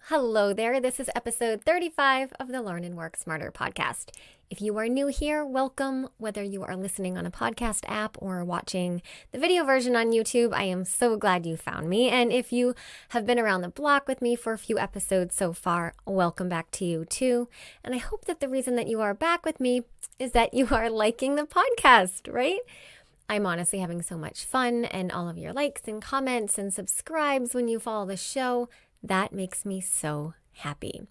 Hello there. This is episode 35 of the Learn and Work Smarter podcast. If you are new here, welcome. Whether you are listening on a podcast app or watching the video version on YouTube, I am so glad you found me. And if you have been around the block with me for a few episodes so far, welcome back to you too. And I hope that the reason that you are back with me is that you are liking the podcast, right? I'm honestly having so much fun, and all of your likes and comments and subscribes when you follow the show, that makes me so happy.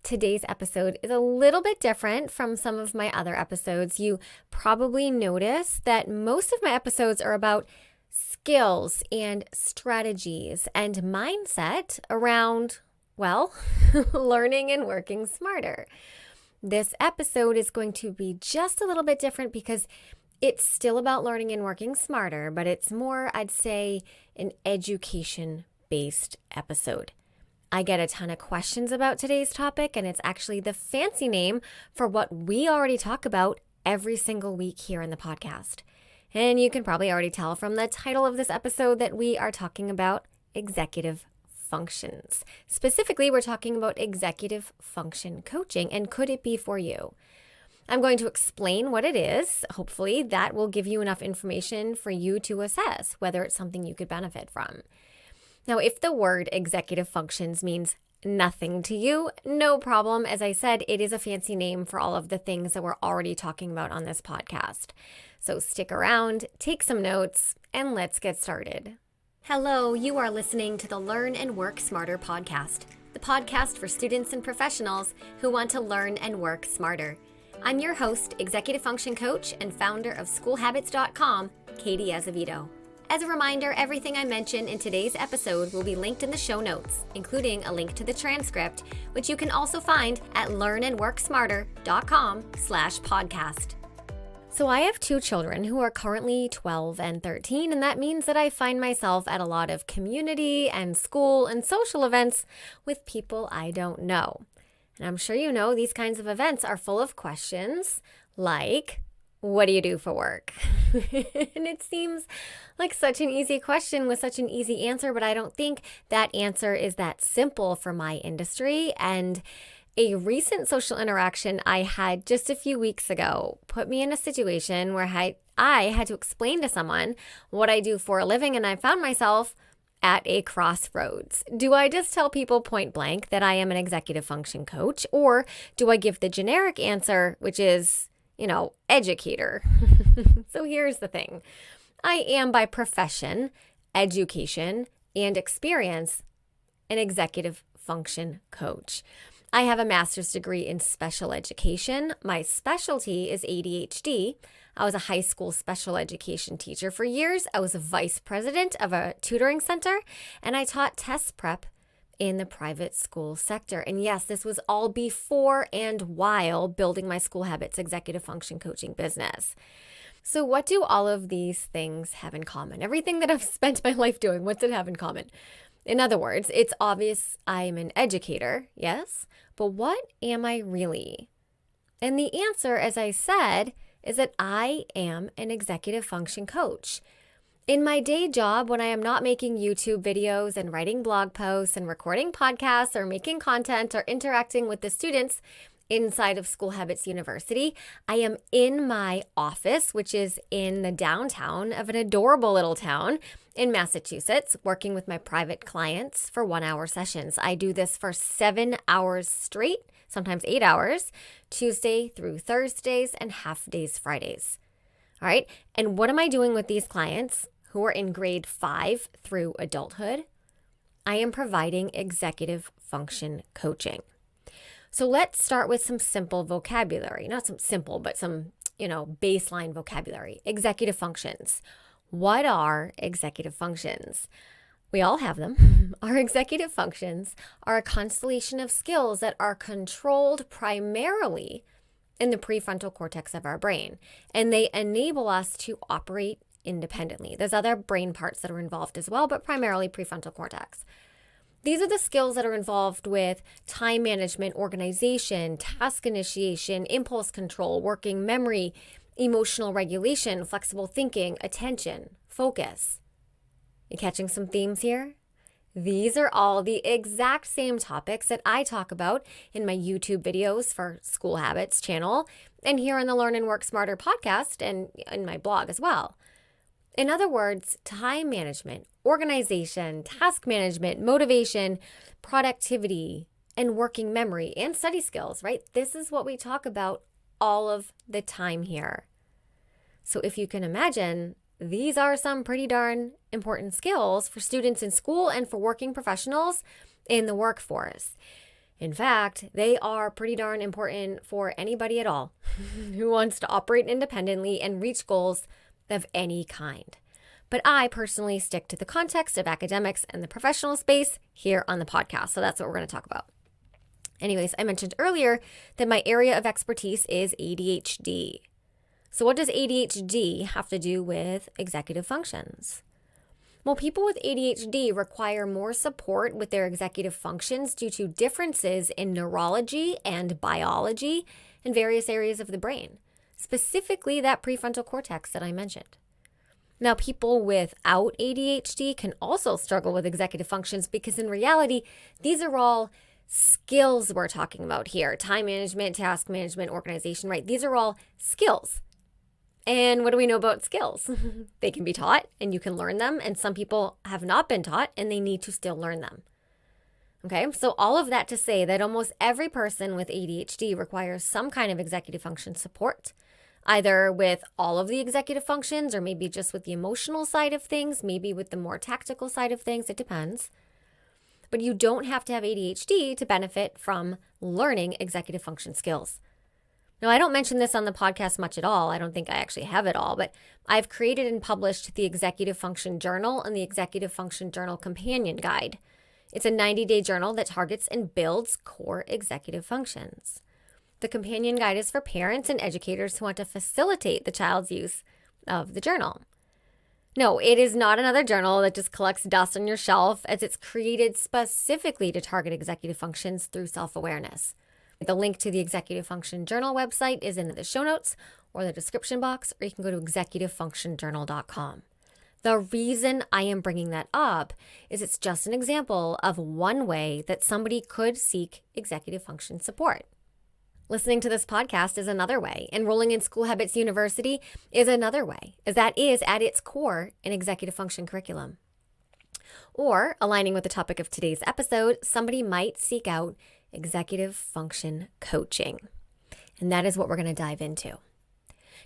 Today's episode is a little bit different from some of my other episodes. You probably noticed that most of my episodes are about skills and strategies and mindset around, well, learning and working smarter. This episode is going to be just a little bit different because it's still about learning and working smarter, but it's more, I'd say, an education-based episode. I get a ton of questions about today's topic, and it's actually the fancy name for what we already talk about every single week here in the podcast. And you can probably already tell from the title of this episode that we are talking about executive functions. Specifically, we're talking about executive function coaching, and could it be for you? I'm going to explain what it is. Hopefully, that will give you enough information for you to assess whether it's something you could benefit from. Now, if the word executive functions means nothing to you, no problem. As I said, it is a fancy name for all of the things that we're already talking about on this podcast. So stick around, take some notes, and let's get started. Hello, you are listening to the Learn and Work Smarter podcast, the podcast for students and professionals who want to learn and work smarter. I'm your host, executive function coach and founder of schoolhabits.com, Katie Azevedo. As a reminder, everything I mention in today's episode will be linked in the show notes, including a link to the transcript, which you can also find at learnandworksmarter.com/podcast. So I have two children who are currently 12 and 13, and that means that I find myself at a lot of community and school and social events with people I don't know. And I'm sure you know these kinds of events are full of questions like, what do you do for work? And it seems like such an easy question with such an easy answer, but I don't think that answer is that simple for my industry. And a recent social interaction I had just a few weeks ago put me in a situation where I had to explain to someone what I do for a living, and I found myself at a crossroads. Do I just tell people point blank that I am an executive function coach, or do I give the generic answer, which is, educator? So here's the thing. I am by profession, education, and experience an executive function coach. I have a master's degree in special education. My specialty is ADHD. I was a high school special education teacher for years. I was a vice president of a tutoring center, and I taught test prep in the private school sector. And yes, this was all before and while building my School Habits executive function coaching business. So what do all of these things have in common? Everything that I've spent my life doing, what's it have in common? In other words, it's obvious I'm an educator, yes, but what am I really? And the answer, as I said, is that I am an executive function coach. In my day job, when I am not making YouTube videos and writing blog posts and recording podcasts or making content or interacting with the students inside of School Habits University, I am in my office, which is in the downtown of an adorable little town in Massachusetts, working with my private clients for 1-hour sessions. I do this for 7 hours straight, sometimes 8 hours, Tuesday through Thursdays and half days Fridays. All right. And what am I doing with these clients who are in grade 5 through adulthood? I am providing executive function coaching. So let's start with some simple vocabulary, not some simple, but some, baseline vocabulary. Executive functions. What are executive functions? We all have them. Our executive functions are a constellation of skills that are controlled primarily in the prefrontal cortex of our brain, and they enable us to operate independently. There's other brain parts that are involved as well, but primarily prefrontal cortex. These are the skills that are involved with time management, organization, task initiation, impulse control, working memory, emotional regulation, flexible thinking, attention, focus. You catching some themes here? These are all the exact same topics that I talk about in my YouTube videos for School Habits channel and here on the Learn and Work Smarter podcast and in my blog as well. In other words, time management, organization, task management, motivation, productivity, and working memory and study skills, right? This is what we talk about all of the time here. So if you can imagine, these are some pretty darn important skills for students in school and for working professionals in the workforce. In fact, they are pretty darn important for anybody at all who wants to operate independently and reach goals of any kind. But I personally stick to the context of academics and the professional space here on the podcast. So that's what we're going to talk about. Anyways, I mentioned earlier that my area of expertise is ADHD. So what does ADHD have to do with executive functions? Well, people with ADHD require more support with their executive functions due to differences in neurology and biology in various areas of the brain, specifically that prefrontal cortex that I mentioned. Now, people without ADHD can also struggle with executive functions because in reality, these are all skills we're talking about here. Time management, task management, organization, right? These are all skills. And what do we know about skills? They can be taught and you can learn them. And some people have not been taught and they need to still learn them. Okay, so all of that to say that almost every person with ADHD requires some kind of executive function support, either with all of the executive functions or maybe just with the emotional side of things, maybe with the more tactical side of things. It depends. But you don't have to have ADHD to benefit from learning executive function skills. Now, I don't mention this on the podcast much at all. I don't think I actually have it all, but I've created and published the Executive Function Journal and the Executive Function Journal Companion Guide. It's a 90-day journal that targets and builds core executive functions. The companion guide is for parents and educators who want to facilitate the child's use of the journal. No, it is not another journal that just collects dust on your shelf, as it's created specifically to target executive functions through self-awareness. The link to the Executive Function Journal website is in the show notes or the description box, or you can go to executivefunctionjournal.com. The reason I am bringing that up is it's just an example of one way that somebody could seek executive function support. Listening to this podcast is another way. Enrolling in School Habits University is another way, as that is at its core an executive function curriculum. Or, aligning with the topic of today's episode, somebody might seek out executive function coaching. And that is what we're going to dive into.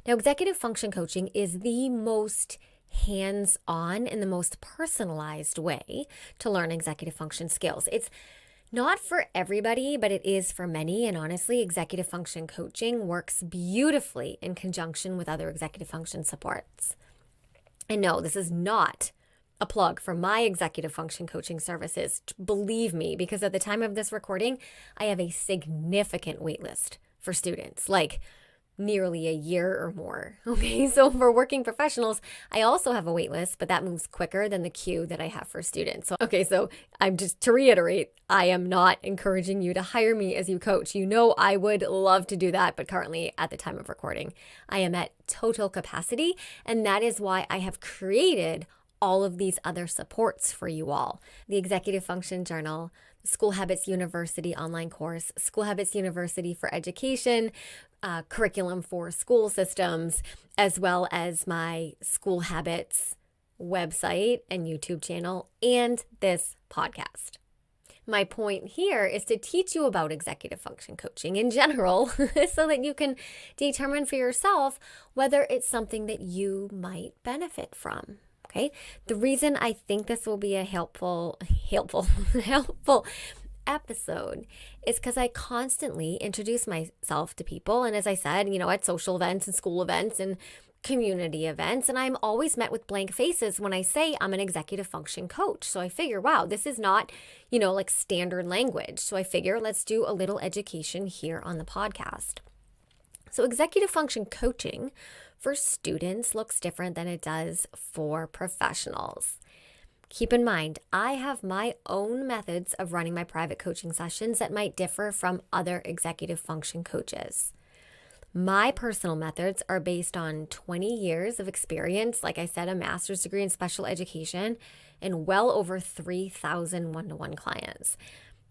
Now, executive function coaching is the most hands-on and the most personalized way to learn executive function skills. It's not for everybody, but it is for many. And honestly, executive function coaching works beautifully in conjunction with other executive function supports. And no, this is not a plug for my executive function coaching services. Believe me, because at the time of this recording, I have a significant wait list for students, like nearly a year or more. Okay, so for working professionals, I also have a wait list, but that moves quicker than the queue that I have for students. So I'm just to reiterate, I am not encouraging you to hire me as your coach. You know, I would love to do that, but currently at the time of recording, I am at total capacity. And that is why I have created all of these other supports for you all. The Executive Function Journal, School Habits University online course, School Habits University for Education, curriculum for school systems, as well as my School Habits website and YouTube channel, and this podcast. My point here is to teach you about executive function coaching in general so that you can determine for yourself whether it's something that you might benefit from. Okay. The reason I think this will be a helpful episode is because I constantly introduce myself to people. And as I said, at social events and school events and community events, and I'm always met with blank faces when I say I'm an executive function coach. So I figure, wow, this is not, like standard language. So I figure let's do a little education here on the podcast. So executive function coaching for students looks different than it does for professionals. Keep in mind, I have my own methods of running my private coaching sessions that might differ from other executive function coaches. My personal methods are based on 20 years of experience, like I said, a master's degree in special education, and well over 3,000 one-to-one clients.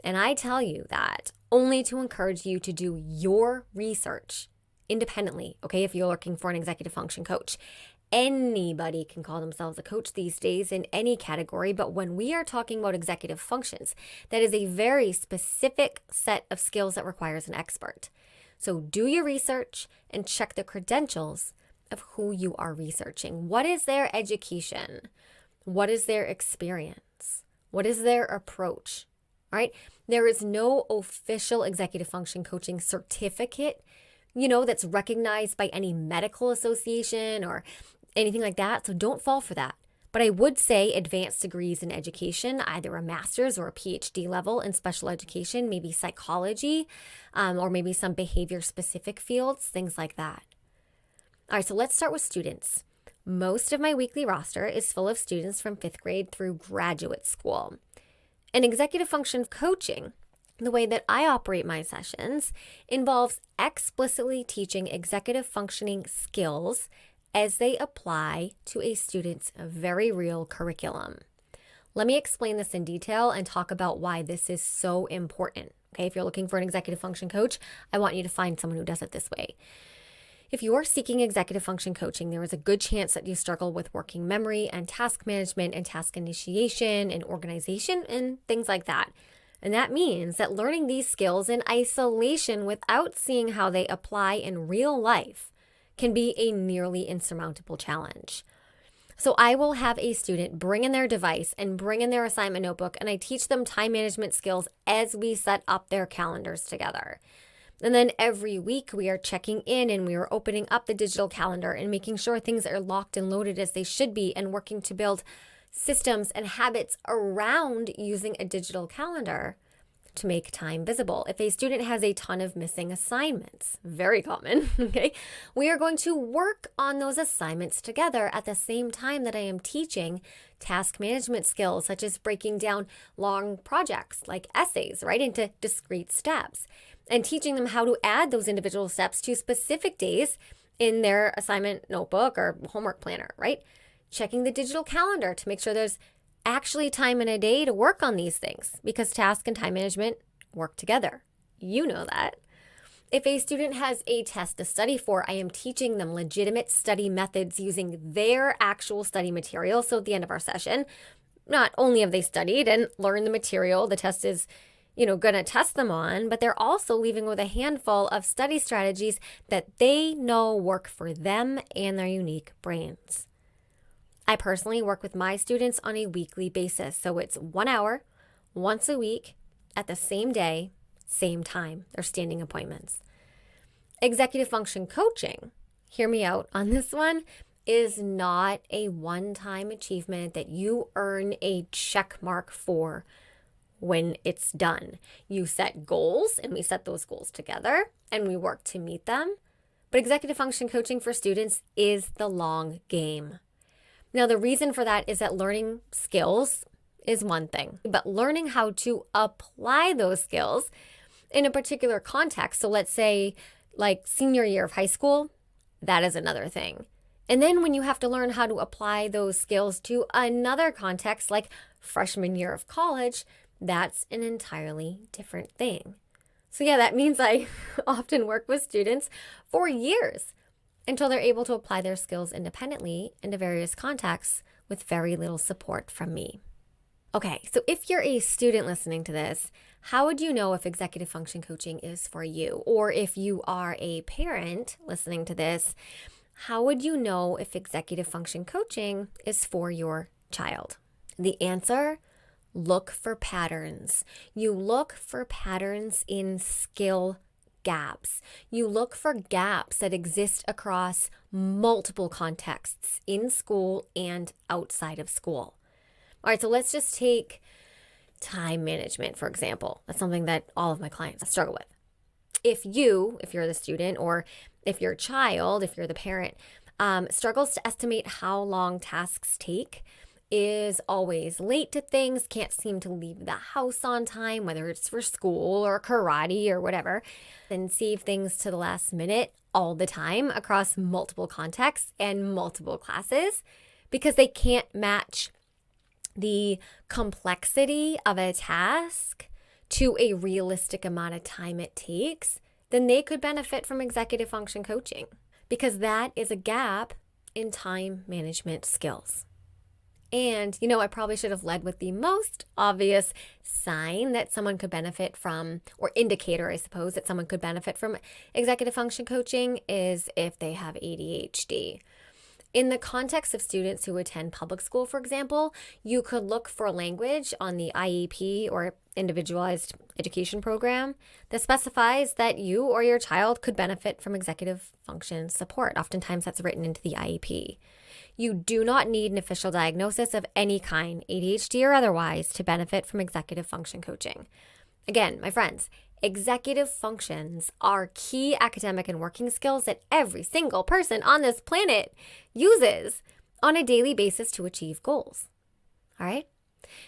And I tell you that only to encourage you to do your research independently, okay? If you're looking for an executive function coach, anybody can call themselves a coach these days in any category. But when we are talking about executive functions, that is a very specific set of skills that requires an expert. So do your research and check the credentials of who you are researching. What is their education? What is their experience? What is their approach? All right. There is no official executive function coaching certificate, that's recognized by any medical association or anything like that. So don't fall for that. But I would say advanced degrees in education, either a master's or a PhD level in special education, maybe psychology, or maybe some behavior specific fields, things like that. All right, so let's start with students. Most of my weekly roster is full of students from 5th grade through graduate school. And executive function coaching, the way that I operate my sessions, involves explicitly teaching executive functioning skills as they apply to a student's very real curriculum. Let me explain this in detail and talk about why this is so important. Okay, if you're looking for an executive function coach, I want you to find someone who does it this way. If you are seeking executive function coaching, there is a good chance that you struggle with working memory and task management and task initiation and organization and things like that. And that means that learning these skills in isolation without seeing how they apply in real life can be a nearly insurmountable challenge. So I will have a student bring in their device and bring in their assignment notebook, and I teach them time management skills as we set up their calendars together. And then every week we are checking in and we are opening up the digital calendar and making sure things are locked and loaded as they should be, and working to build systems and habits around using a digital calendar to make time visible. If a student has a ton of missing assignments, very common, okay, we are going to work on those assignments together at the same time that I am teaching task management skills, such as breaking down long projects like essays, right, into discrete steps, and teaching them how to add those individual steps to specific days in their assignment notebook or homework planner, right? Checking the digital calendar to make sure there's actually time in a day to work on these things, because task and time management work together. You know that. If a student has a test to study for, I am teaching them legitimate study methods using their actual study material. So at the end of our session, not only have they studied and learned the material the test is, going to test them on, but they're also leaving with a handful of study strategies that they know work for them and their unique brains. I personally work with my students on a weekly basis. So it's 1 hour, once a week, at the same day, same time. They're standing appointments. Executive function coaching, hear me out on this one, is not a one-time achievement that you earn a check mark for when it's done. You set goals, and we set those goals together, and we work to meet them. But executive function coaching for students is the long game. Now, the reason for that is that learning skills is one thing, but learning how to apply those skills in a particular context, so let's say like senior year of high school, that is another thing. And then when you have to learn how to apply those skills to another context like freshman year of college, that's an entirely different thing. So yeah, that means I often work with students for years until they're able to apply their skills independently into various contexts with very little support from me. Okay, so if you're a student listening to this, how would you know if executive function coaching is for you? Or if you are a parent listening to this, how would you know if executive function coaching is for your child? The answer: look for patterns. You look for patterns in skill gaps. You look for gaps that exist across multiple contexts in school and outside of school. All right, so let's just take time management, for example. That's something that all of my clients struggle with. If you're the student, or if your child, if you're the parent, struggles to estimate how long tasks take, is always late to things, can't seem to leave the house on time, whether it's for school or karate or whatever, and save things to the last minute all the time across multiple contexts and multiple classes because they can't match the complexity of a task to a realistic amount of time it takes, then they could benefit from executive function coaching because that is a gap in time management skills. And, I probably should have led with the most obvious sign that someone could benefit from, or indicator, I suppose, that someone could benefit from executive function coaching is if they have ADHD. In the context of students who attend public school, for example, you could look for language on the IEP or individualized education program that specifies that you or your child could benefit from executive function support. Oftentimes that's written into the IEP. You do not need an official diagnosis of any kind, ADHD or otherwise, to benefit from executive function coaching. Again, my friends, executive functions are key academic and working skills that every single person on this planet uses on a daily basis to achieve goals. All right?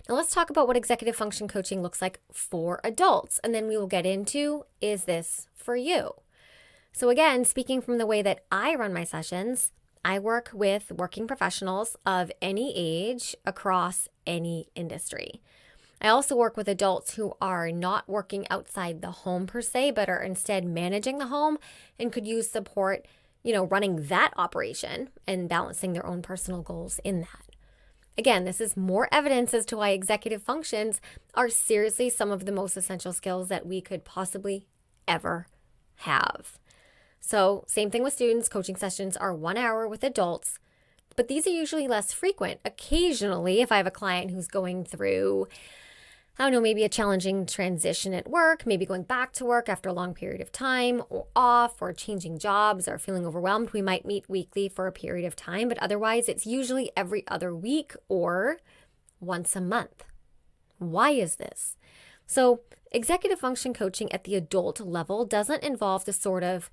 Now let's talk about what executive function coaching looks like for adults, and then we will get into, is this for you? So again, speaking from the way that I run my sessions, I work with working professionals of any age across any industry. I also work with adults who are not working outside the home per se, but are instead managing the home and could use support, running that operation and balancing their own personal goals in that. Again, this is more evidence as to why executive functions are seriously some of the most essential skills that we could possibly ever have. So same thing with students. Coaching sessions are 1 hour with adults, but these are usually less frequent. Occasionally, if I have a client who's going through, maybe a challenging transition at work, maybe going back to work after a long period of time or off or changing jobs or feeling overwhelmed, we might meet weekly for a period of time, but otherwise it's usually every other week or once a month. Why is this? So executive function coaching at the adult level doesn't involve the sort of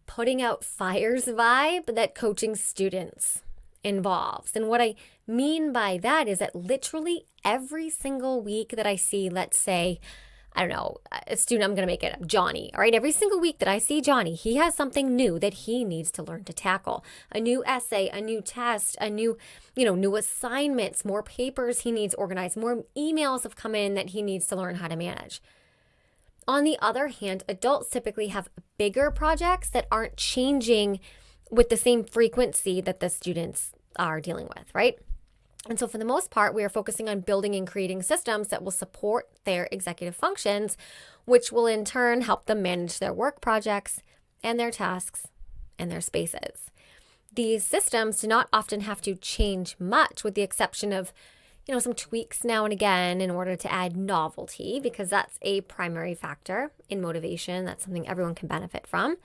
putting out fires vibe that coaching students involves. And what I mean by that is that literally every single week that I see, let's say, a student, I'm going to make it up, Johnny, all right? Every single week that I see Johnny, he has something new that he needs to learn to tackle. A new essay, a new test, a new, new assignments, more papers he needs organized, more emails have come in that he needs to learn how to manage. On the other hand, adults typically have bigger projects that aren't changing with the same frequency that the students are dealing with, right? And so for the most part, we are focusing on building and creating systems that will support their executive functions, which will in turn help them manage their work projects and their tasks and their spaces. These systems do not often have to change much, with the exception of some tweaks now and again in order to add novelty, because that's a primary factor in motivation. That's something everyone can benefit from,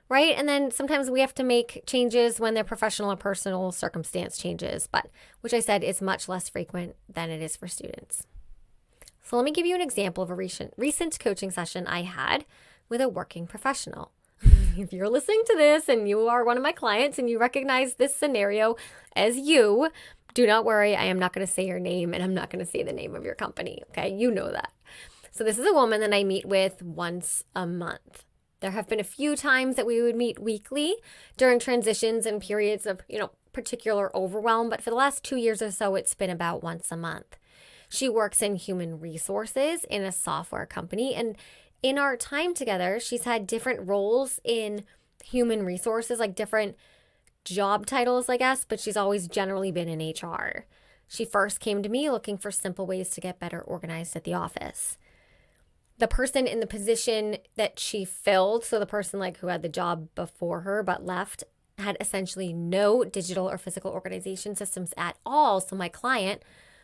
right? And then sometimes we have to make changes when their professional or personal circumstance changes, but which I said is much less frequent than it is for students. So let me give you an example of a recent coaching session I had with a working professional. If you're listening to this and you are one of my clients and you recognize this scenario as you, do not worry, I am not going to say your name and I'm not going to say the name of your company, okay? You know that. So this is a woman that I meet with once a month. There have been a few times that we would meet weekly during transitions and periods of, particular overwhelm, but for the last 2 years or so, it's been about once a month. She works in human resources in a software company, and in our time together, she's had different roles in human resources, like different job titles, I guess, but she's always generally been in HR. She first came to me looking for simple ways to get better organized at the office. The person in the position that she filled, so the person who had the job before her but left, had essentially no digital or physical organization systems at all. So my client,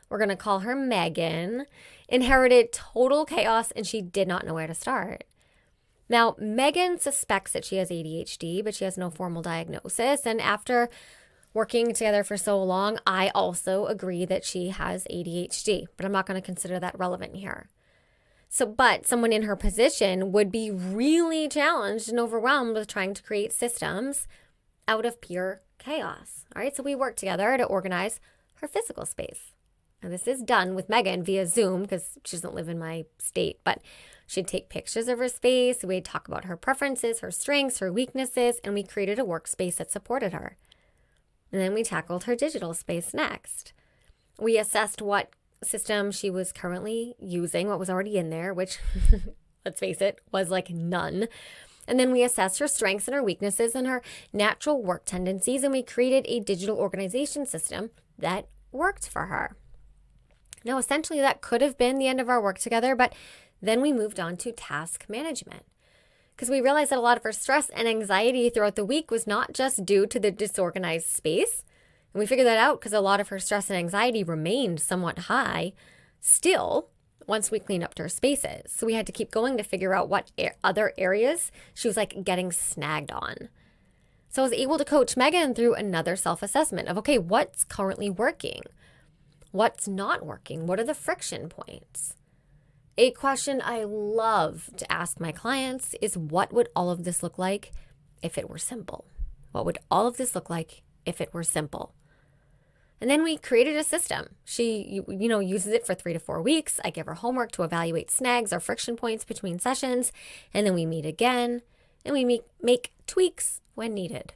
we're going to call her Megan, inherited total chaos and she did not know where to start. Now, Megan suspects that she has ADHD, but she has no formal diagnosis. And after working together for so long, I also agree that she has ADHD, but I'm not going to consider that relevant here. But someone in her position would be really challenged and overwhelmed with trying to create systems out of pure chaos. All right, so we worked together to organize her physical space. Now, this is done with Megan via Zoom because she doesn't live in my state, but she'd take pictures of her space. We'd talk about her preferences, her strengths, her weaknesses, and we created a workspace that supported her. And then we tackled her digital space next. We assessed what system she was currently using, what was already in there, which, let's face it, was like none. And then we assessed her strengths and her weaknesses and her natural work tendencies, and we created a digital organization system that worked for her. Now, essentially, that could have been the end of our work together, but then we moved on to task management because we realized that a lot of her stress and anxiety throughout the week was not just due to the disorganized space. And we figured that out because a lot of her stress and anxiety remained somewhat high still once we cleaned up her spaces. So we had to keep going to figure out what other areas she was like getting snagged on. So I was able to coach Megan through another self-assessment of, okay, what's currently working? What's not working? What are the friction points? A question I love to ask my clients is, what would all of this look like if it were simple? What would all of this look like if it were simple? And then we created a system. She, uses it for 3 to 4 weeks. I give her homework to evaluate snags or friction points between sessions. And then we meet again and we make tweaks when needed.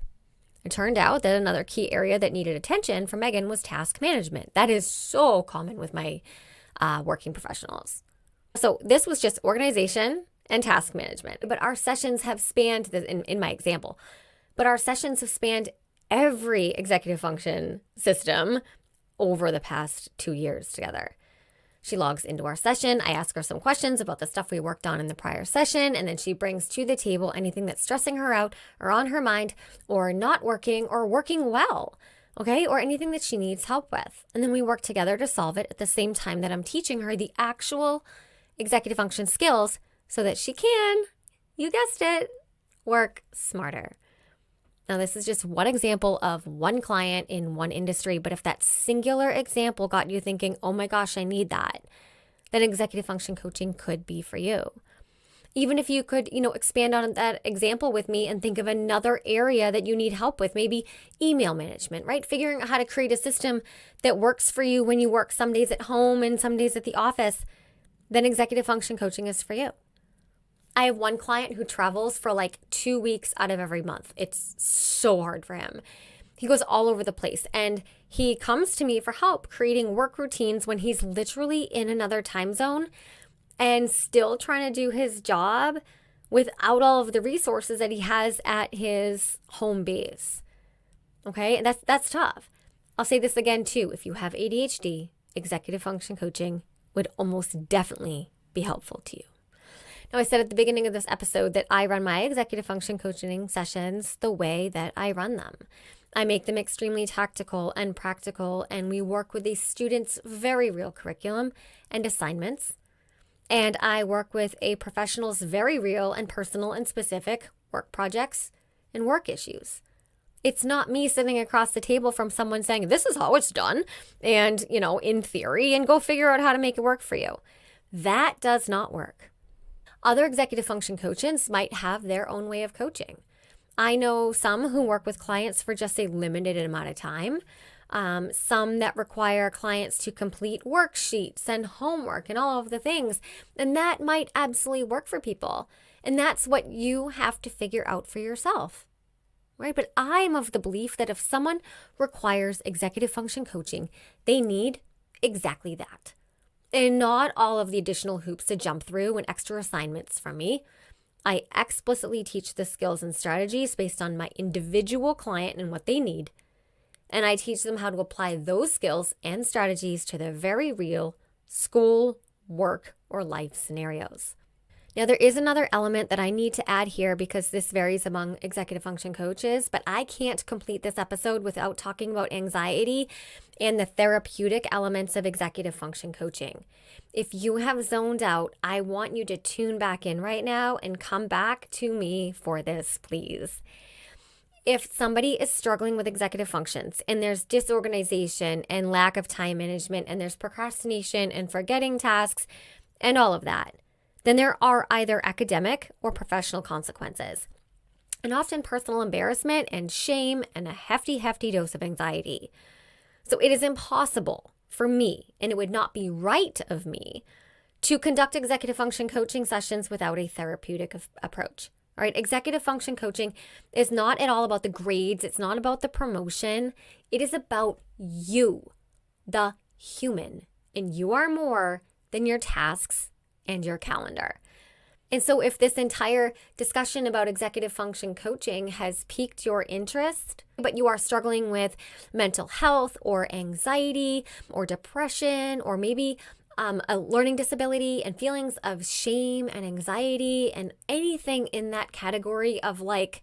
It turned out that another key area that needed attention from Megan was task management. That is so common with my working professionals. So this was just organization and task management. But our sessions have spanned, in my example, but our sessions have spanned every executive function system over the past 2 years together. She logs into our session. I ask her some questions about the stuff we worked on in the prior session, and then she brings to the table anything that's stressing her out or on her mind or not working or working well, okay, or anything that she needs help with. And then we work together to solve it at the same time that I'm teaching her the actual executive function skills so that she can, you guessed it, work smarter. Now, this is just one example of one client in one industry, but if that singular example got you thinking, oh my gosh, I need that, then executive function coaching could be for you. Even if you could, expand on that example with me and think of another area that you need help with, maybe email management, right? Figuring out how to create a system that works for you when you work some days at home and some days at the office, then executive function coaching is for you. I have one client who travels for like 2 weeks out of every month. It's so hard for him. He goes all over the place and he comes to me for help creating work routines when he's literally in another time zone and still trying to do his job without all of the resources that he has at his home base. Okay, and that's tough. I'll say this again too. If you have ADHD, executive function coaching would almost definitely be helpful to you. Now, I said at the beginning of this episode that I run my executive function coaching sessions the way that I run them. I make them extremely tactical and practical, and we work with these students' very real curriculum and assignments. And I work with a professional's very real and personal and specific work projects and work issues. It's not me sitting across the table from someone saying, this is how it's done, and, in theory, and go figure out how to make it work for you. That does not work. Other executive function coaches might have their own way of coaching. I know some who work with clients for just a limited amount of time, some that require clients to complete worksheets and homework and all of the things, and that might absolutely work for people. And that's what you have to figure out for yourself, right? But I'm of the belief that if someone requires executive function coaching, they need exactly that. And not all of the additional hoops to jump through and extra assignments from me. I explicitly teach the skills and strategies based on my individual client and what they need. And I teach them how to apply those skills and strategies to their very real school, work, or life scenarios. Now, there is another element that I need to add here because this varies among executive function coaches, but I can't complete this episode without talking about anxiety and the therapeutic elements of executive function coaching. If you have zoned out, I want you to tune back in right now and come back to me for this, please. If somebody is struggling with executive functions and there's disorganization and lack of time management and there's procrastination and forgetting tasks and all of that, then there are either academic or professional consequences, and often personal embarrassment and shame and a hefty dose of anxiety. So it is impossible for me, and it would not be right of me, to conduct executive function coaching sessions without a therapeutic approach. All right, executive function coaching is not at all about the grades. It's not about the promotion. It is about you, the human, and you are more than your tasks and your calendar. And so if this entire discussion about executive function coaching has piqued your interest, but you are struggling with mental health or anxiety or depression, or maybe a learning disability and feelings of shame and anxiety and anything in that category of like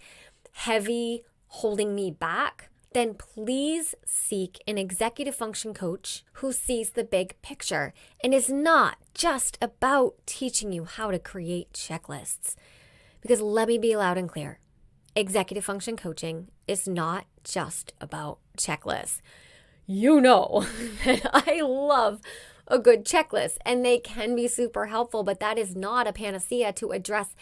heavy holding me back, then please seek an executive function coach who sees the big picture and is not just about teaching you how to create checklists. Because let me be loud and clear, executive function coaching is not just about checklists. You know that I love a good checklist, and they can be super helpful, but that is not a panacea to address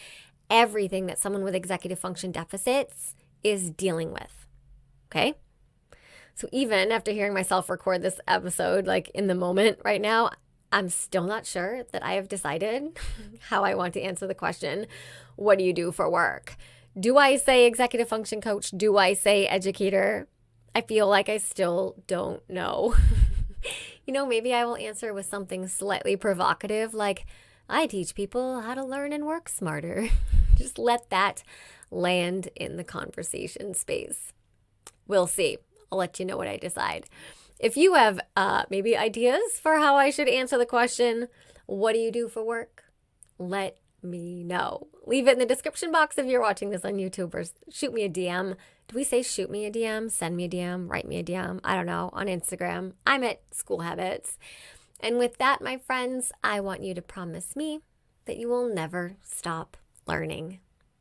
everything that someone with executive function deficits is dealing with. Okay? So even after hearing myself record this episode, like in the moment right now, I'm still not sure that I have decided how I want to answer the question, what do you do for work? Do I say executive function coach? Do I say educator? I feel like I still don't know. Maybe I will answer with something slightly provocative, like, I teach people how to learn and work smarter. Just let that land in the conversation space. We'll see. I'll let you know what I decide. If you have maybe ideas for how I should answer the question, what do you do for work? Let me know. Leave it in the description box if you're watching this on YouTube, or shoot me a DM. Do we say shoot me a DM? Send me a DM? Write me a DM? I don't know. On Instagram. I'm at School Habits. And with that, my friends, I want you to promise me that you will never stop learning.